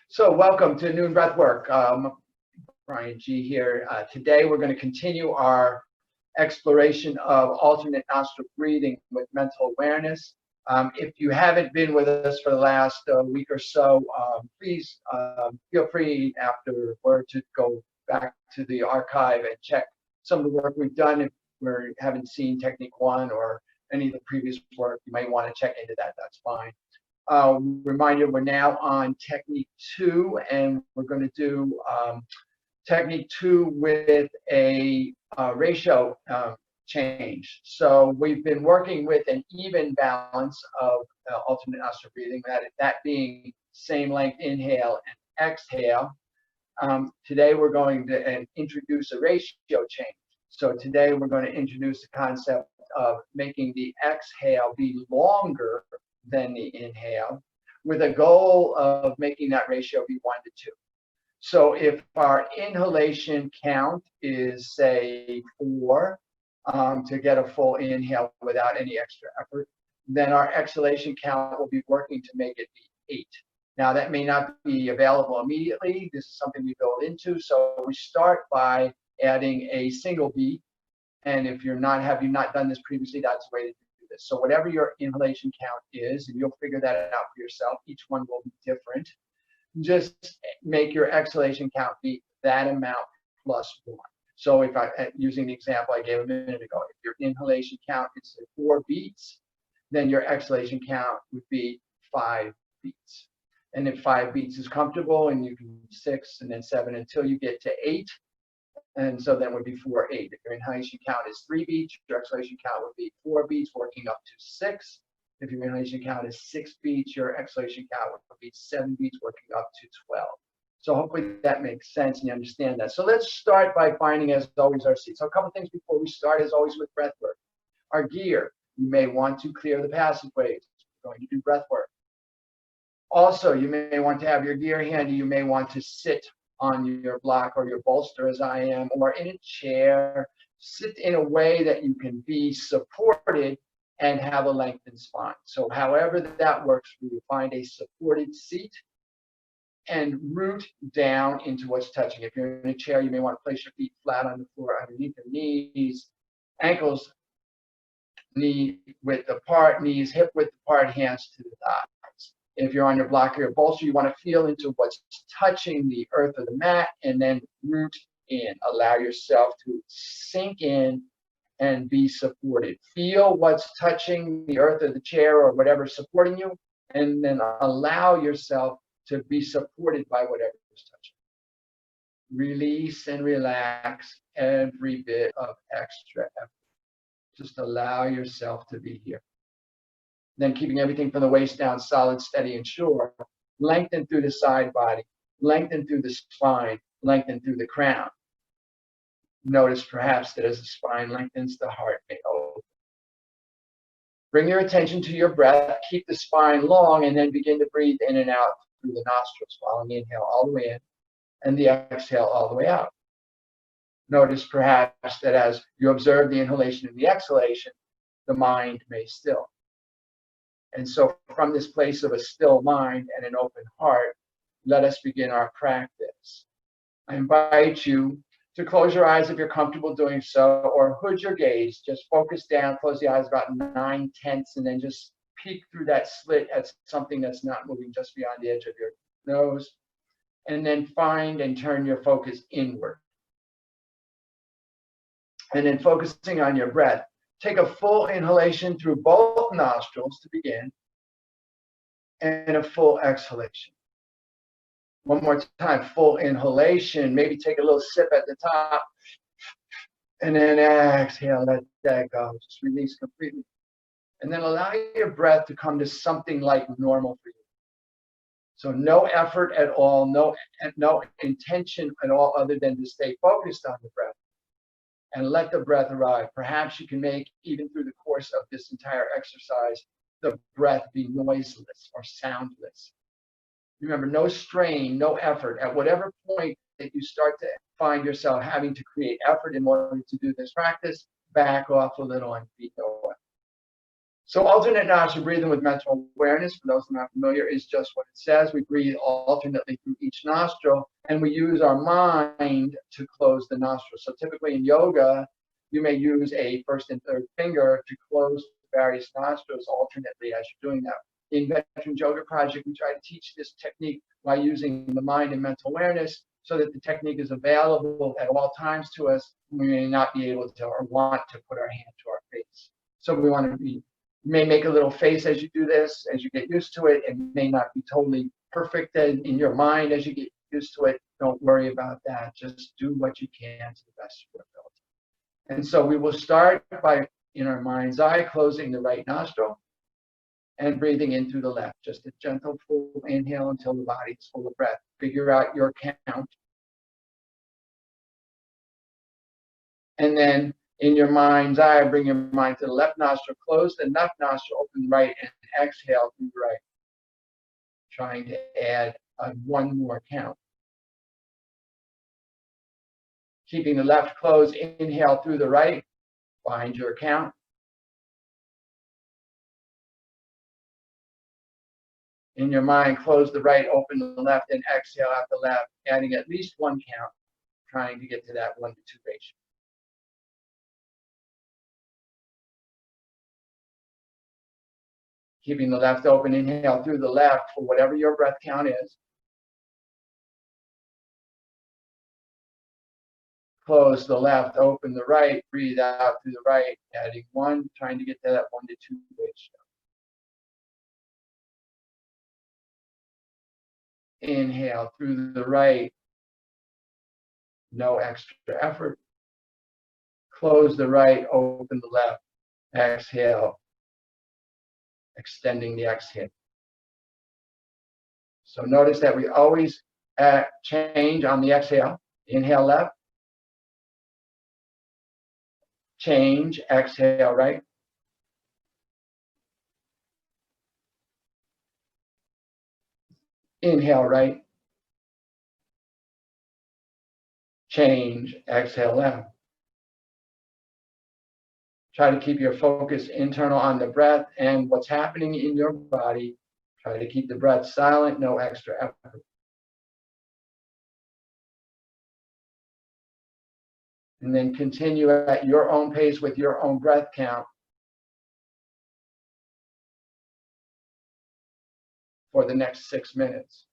So welcome to Noon Breathwork. Brian G here. Today we're going to continue our exploration of alternate nostril breathing with mental awareness. If you haven't been with us for the last week or so, please feel free afterward to go back to the archive and check some of the work we've done. If we haven't seen Technique 1 or any of the previous work, you may want to check into that. That's fine. Reminder, we're now on Technique 2, and we're going to do Technique 2 with a ratio change. So we've been working with an even balance of alternate nostril breathing, that being same length inhale and exhale. Today we're going to introduce a ratio change. So today we're going to introduce the concept of making the exhale be longer than the inhale, with a goal of making that ratio be 1 to 2. So if our inhalation count is, say, 4 to get a full inhale without any extra effort, then our exhalation count will be working to make it be 8. Now, that may not be available immediately. This is something we build into. So we start by adding a single beat. And if have you not done this previously, that's the way to do this. So whatever your inhalation count is, and you'll figure that out for yourself, each one will be different. Just make your exhalation count be that amount plus 1. So if using the example I gave a minute ago, if your inhalation count is 4 beats, then your exhalation count would be 5 beats. And if 5 beats is comfortable, and you can 6 and then 7 until you get to 8, and so then would be 4, 8. If your inhalation count is 3 beats, your exhalation count would be 4 beats, working up to 6. If your inhalation count is 6 beats, your exhalation count would be 7 beats, working up to 12. So hopefully that makes sense and you understand that. So let's start by finding, as always, our seat. So a couple things before we start, as always, with breath work. Our gear, you may want to clear the passageways. We're going to do breath work. Also, you may want to have your gear handy. You may want to sit on your block or your bolster, as I am, or in a chair. Sit in a way that you can be supported and have a lengthened spine. So however that works for you, find a supported seat and root down into what's touching. If you're in a chair, you may want to place your feet flat on the floor underneath your knees, ankles knee width apart, knees hip width apart, hands to the thighs. If you're on your block or your bolster, you want to feel into what's touching the earth or the mat, and then root in. Allow yourself to sink in and be supported. Feel what's touching the earth or the chair or whatever's supporting you, and then allow yourself to be supported by whatever is touching. Release and relax every bit of extra effort. Just allow yourself to be here. Then keeping everything from the waist down solid, steady, and sure. Lengthen through the side body, lengthen through the spine, lengthen through the crown. Notice perhaps that as the spine lengthens, the heart may open. Bring your attention to your breath. Keep the spine long, and then begin to breathe in and out through the nostrils, following the inhale all the way in and the exhale all the way out. Notice perhaps that as you observe the inhalation and the exhalation, the mind may still. And so from this place of a still mind and an open heart, let us begin our practice. I invite you to close your eyes if you're comfortable doing so, or hood your gaze. Just focus down, close the eyes about 9/10, and then just peek through that slit at something that's not moving just beyond the edge of your nose. And then find and turn your focus inward. And then focusing on your breath, take a full inhalation through both nostrils to begin, and a full exhalation. One more time, full inhalation, maybe take a little sip at the top, and then exhale, let that go, just release completely. And then allow your breath to come to something like normal for you. So no effort at all, no intention at all other than to stay focused on the breath. And let the breath arrive. Perhaps you can make, even through the course of this entire exercise, the breath be noiseless or soundless. Remember, no strain, no effort. At whatever point that you start to find yourself having to create effort in order to do this practice, back off a little and be no effort. So alternate nostril breathing with mental awareness, for those not familiar, is just what it says. We breathe alternately through each nostril, and we use our mind to close the nostril. So typically in yoga, you may use a first and third finger to close various nostrils alternately as you're doing that. In Veterans Yoga Project, we try to teach this technique by using the mind and mental awareness so that the technique is available at all times to us. We may not be able to or want to put our hand to our face. So we want to be, you may make a little face as you do this, as you get used to it. It may not be totally perfect in your mind as you get used to it. Don't worry about that. Just do what you can to the best of your ability. And so we will start by, in our mind's eye, closing the right nostril and breathing in through the left. Just a gentle full inhale until the body is full of breath. Figure out your count. And then in your mind's eye, bring your mind to the left nostril, close the left nostril, open the right, and exhale through the right. Trying to add one more count. Keeping the left closed, inhale through the right, find your count. In your mind, close the right, open the left, and exhale out the left, adding at least one count, trying to get to that 1 to 2 ratio. Keeping the left open, inhale through the left for whatever your breath count is. Close the left, open the right, breathe out through the right, adding one, trying to get to that 1 to 2 ratio. Inhale through the right, no extra effort. Close the right, open the left, exhale, extending the exhale. So notice that we always change on the exhale. Inhale left, change, exhale right. Inhale right, change, exhale left. Try to keep your focus internal on the breath and what's happening in your body. Try to keep the breath silent, no extra effort. And then continue at your own pace with your own breath count for the next 6 minutes.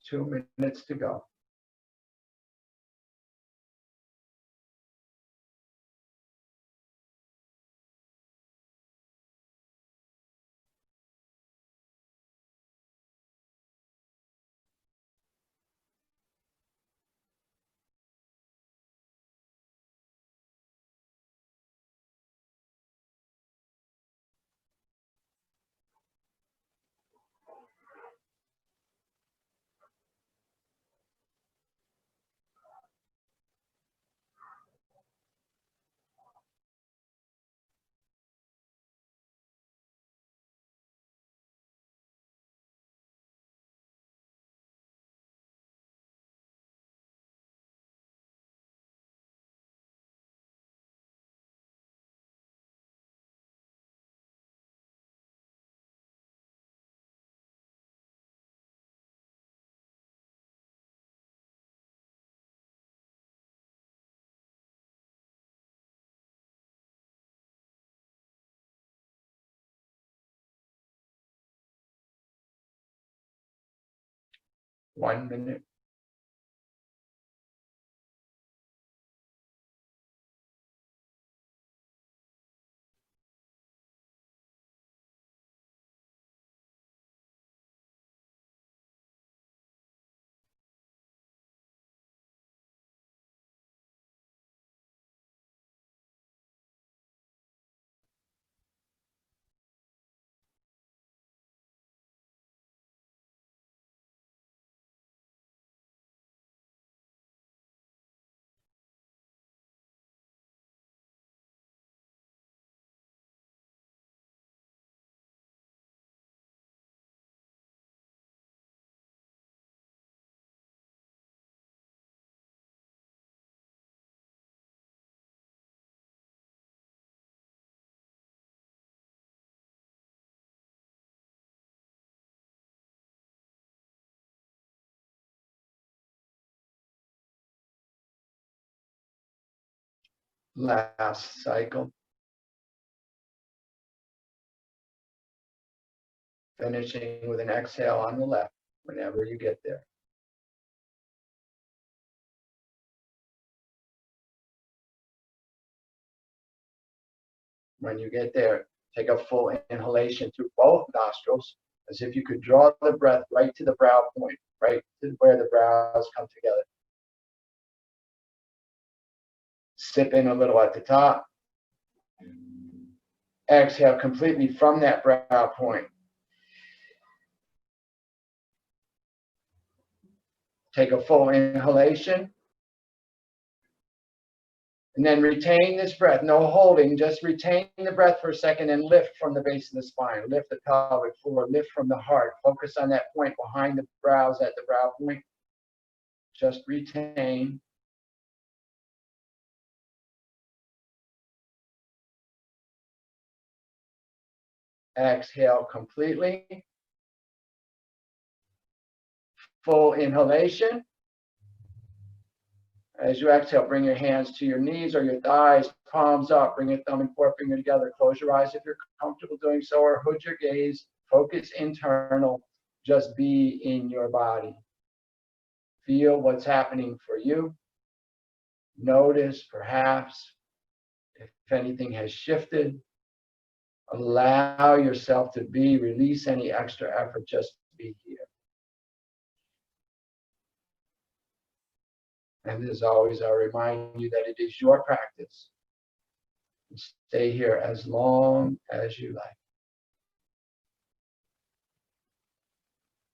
2 minutes to go. One minute. Last cycle. Finishing with an exhale on the left whenever you get there. When you get there, take a full inhalation through both nostrils, as if you could draw the breath right to the brow point, right to where the brows come together. Sip in a little at the top. Exhale completely from that brow point. Take a full inhalation. And then retain this breath, no holding, just retain the breath for a second and lift from the base of the spine, lift the pelvic floor, lift from the heart. Focus on that point behind the brows at the brow point. Just retain. Exhale completely. Full inhalation. As you exhale, bring your hands to your knees or your thighs, palms up, bring your thumb and forefinger together. Close your eyes if you're comfortable doing so, or hood your gaze. Focus internal. Just be in your body. Feel what's happening for you. Notice, perhaps, if anything has shifted. Allow yourself to be. Release any extra effort. Just be here. And as always, I remind you that it is your practice. Stay here as long as you like.